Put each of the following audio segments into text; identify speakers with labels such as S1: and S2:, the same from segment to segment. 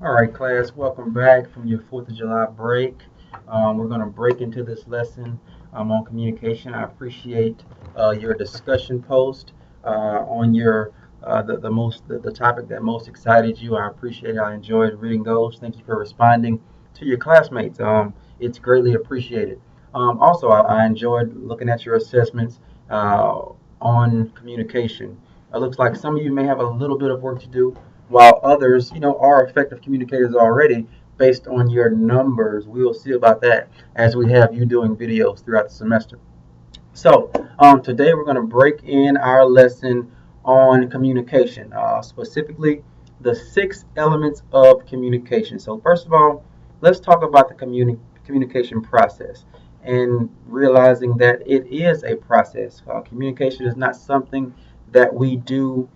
S1: All right, class, welcome back from your 4th of July break. We're going to break into this lesson on communication. I appreciate your discussion post on your the topic that most excited you. I appreciate it. I enjoyed reading those. Thank you for responding to your classmates. It's greatly appreciated. Also, I enjoyed looking at your assessments on communication. It looks like some of you may have a little bit of work to do while others, are effective communicators already based on your numbers. We will see about that as we have you doing videos throughout the semester. So today we're going to break in our lesson on communication, specifically the 6 elements of communication. So first of all, let's talk about the communication process and realizing that it is a process. Communication is not something that we do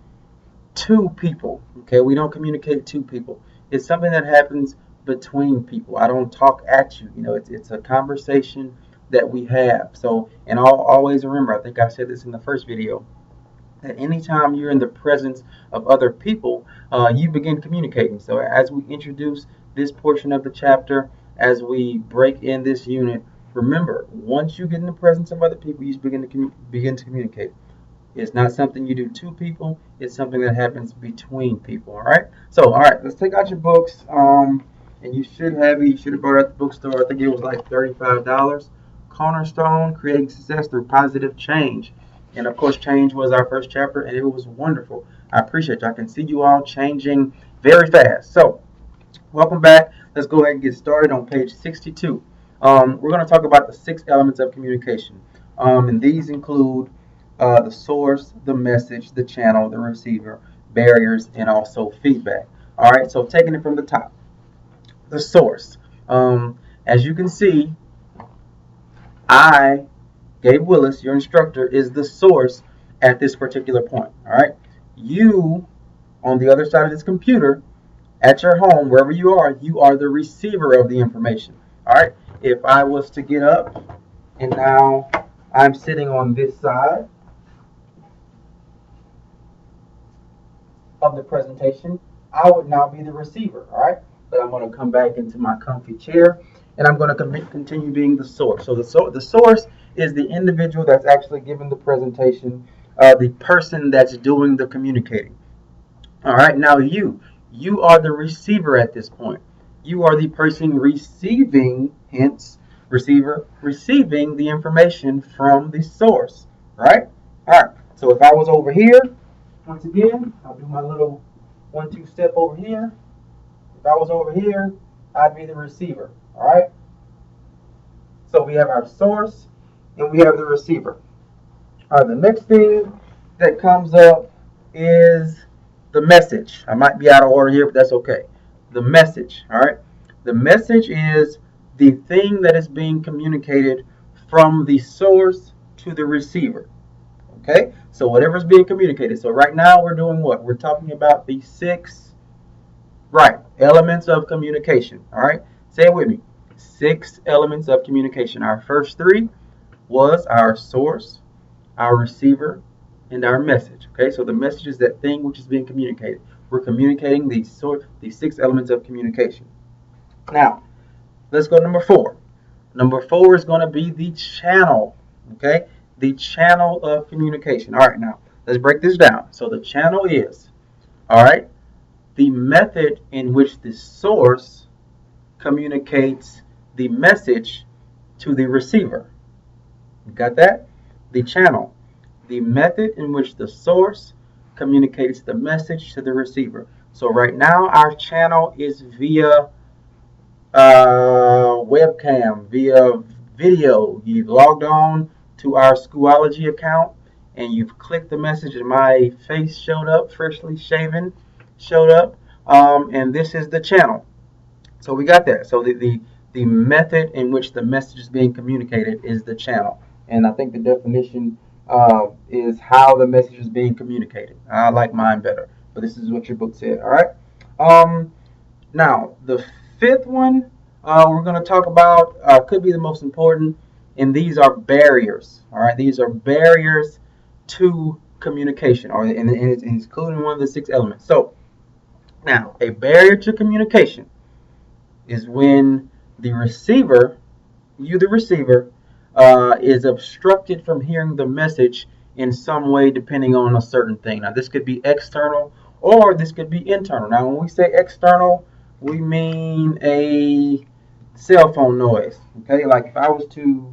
S1: to people. Okay, we don't communicate to people. It's something that happens between people. I don't talk at you. It's a conversation that we have. So, and I'll always remember, I think I said this in the first video, that anytime you're in the presence of other people, you begin communicating. So as we introduce this portion of the chapter, as we break in this unit, remember, once you get in the presence of other people, you begin to communicate. It's not something you do to people. It's something that happens between people. All right. So, all right, let's take out your books. And you should have bought it at the bookstore. I think it was like $35. Cornerstone: Creating Success Through Positive Change. And of course, change was our first chapter, and it was wonderful. I appreciate you. I can see you all changing very fast. So, welcome back. Let's go ahead and get started on page 62. We're going to talk about the 6 elements of communication. And these include the source, the message, the channel, the receiver, barriers, and also feedback. All right, so taking it from the top, the source. As you can see, Gabe Willis, your instructor, is the source at this particular point. All right, you, on the other side of this computer, at your home, wherever you are the receiver of the information. All right, if I was to get up and now I'm sitting on this side of the presentation, I would now be the receiver. All right, but I'm going to come back into my comfy chair and I'm going to continue being the source. So the source is the individual that's actually giving the presentation, the person that's doing the communicating. All right, now you are the receiver at this point. You are the person receiving, hence receiver, receiving the information from the source. Right? All right, so if I was over here, once again, I'll do my little 1-2 step over here. If I was over here, I'd be the receiver. All right? So we have our source and we have the receiver. All right, the next thing that comes up is the message. I might be out of order here, but that's okay. The message. All right? The message is the thing that is being communicated from the source to the receiver. Okay, so whatever's being communicated. So right now we're doing what? We're talking about the 6 elements of communication. All right, say it with me. 6 elements of communication. Our first 3 was our source, our receiver, and our message. Okay, so the message is that thing which is being communicated. We're communicating the 6 elements of communication. Now, let's go to number 4. Number 4 is going to be the channel. Okay, the channel of communication. All right, now let's break this down. So the channel is, all right, the method in which the source communicates the message to the receiver. You got that? The channel, the method in which the source communicates the message to the receiver. So right now our channel is via webcam, via video. You've logged on to our Schoology account and you've clicked the message and my face showed up, freshly shaven showed up, and this is the channel. So we got that. So the method in which the message is being communicated is the channel, and I think the definition is how the message is being communicated. I like mine better, but this is what your book said. All right. Now the 5th one we're going to talk about could be the most important. And these are barriers. All right, these are barriers to communication, and it's including one of the 6 elements. So Now, a barrier to communication is when the receiver, the receiver, is obstructed from hearing the message in some way depending on a certain thing. Now, this could be external or this could be internal. Now, when we say external, we mean a cell phone noise. Okay, like if I was to,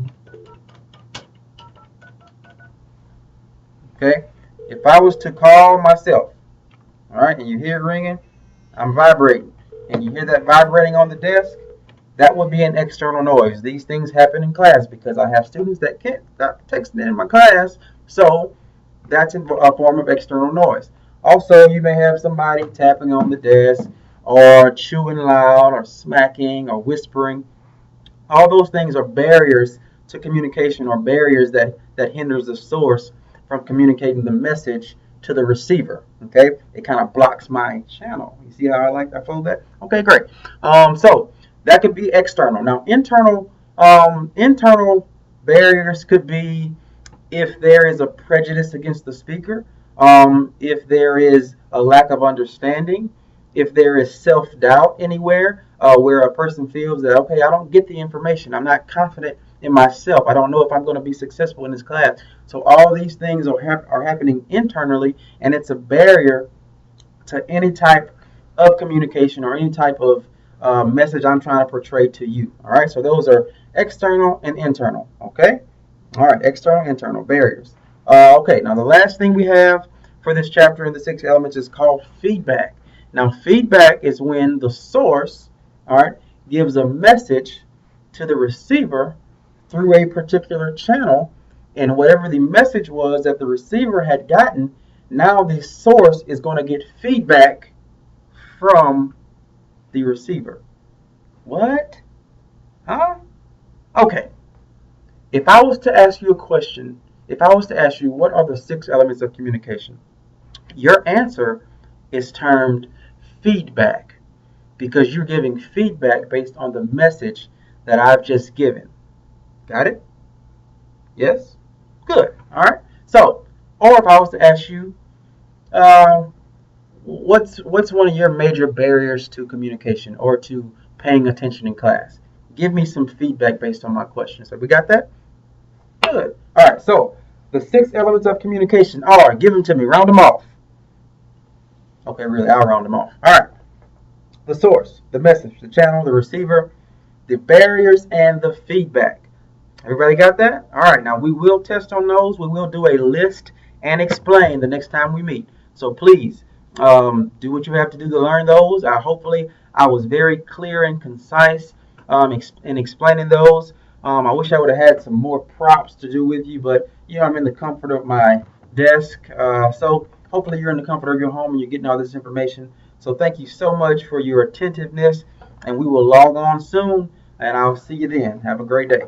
S1: okay, if I was to call myself, all right, and you hear it ringing, I'm vibrating, and you hear that vibrating on the desk, that would be an external noise. These things happen in class because I have students that can't text in my class, so that's a form of external noise. Also, you may have somebody tapping on the desk or chewing loud or smacking or whispering. All those things are barriers to communication or barriers that hinders the source from communicating the message to the receiver. Okay, it kind of blocks my channel. You see how I fold that? Okay, great. So that could be external. Now, internal barriers could be if there is a prejudice against the speaker, if there is a lack of understanding, if there is self-doubt anywhere, where a person feels that, okay, I don't get the information, I'm not confident in myself, I don't know if I'm going to be successful in this class. So all these things are happening internally, and it's a barrier to any type of communication or any type of message I'm trying to portray to you. All right, so those are external and internal. Okay. All right, external, internal barriers. Okay, now the last thing we have for this chapter in the 6 elements is called feedback. Now, feedback is when the source, all right, gives a message to the receiver through a particular channel, and whatever the message was that the receiver had gotten, now the source is going to get feedback from the receiver. What? Huh? Okay. If I was to ask you a question, if I was to ask you what are the 6 elements of communication, your answer is termed feedback because you're giving feedback based on the message that I've just given. Got it? Yes? Good. All right. So, or if I was to ask you, what's one of your major barriers to communication or to paying attention in class? Give me some feedback based on my question. So we got that? Good. All right, so the 6 elements of communication are, give them to me, round them off. Okay, really, I'll round them off. All right, the source, the message, the channel, the receiver, the barriers, and the feedback. Everybody got that? All right, now we will test on those. We will do a list and explain the next time we meet. So please do what you have to do to learn those. Hopefully, I was very clear and concise in explaining those. I wish I would have had some more props to do with you, but I'm in the comfort of my desk. So hopefully you're in the comfort of your home and you're getting all this information. So thank you so much for your attentiveness, and we will log on soon, and I'll see you then. Have a great day.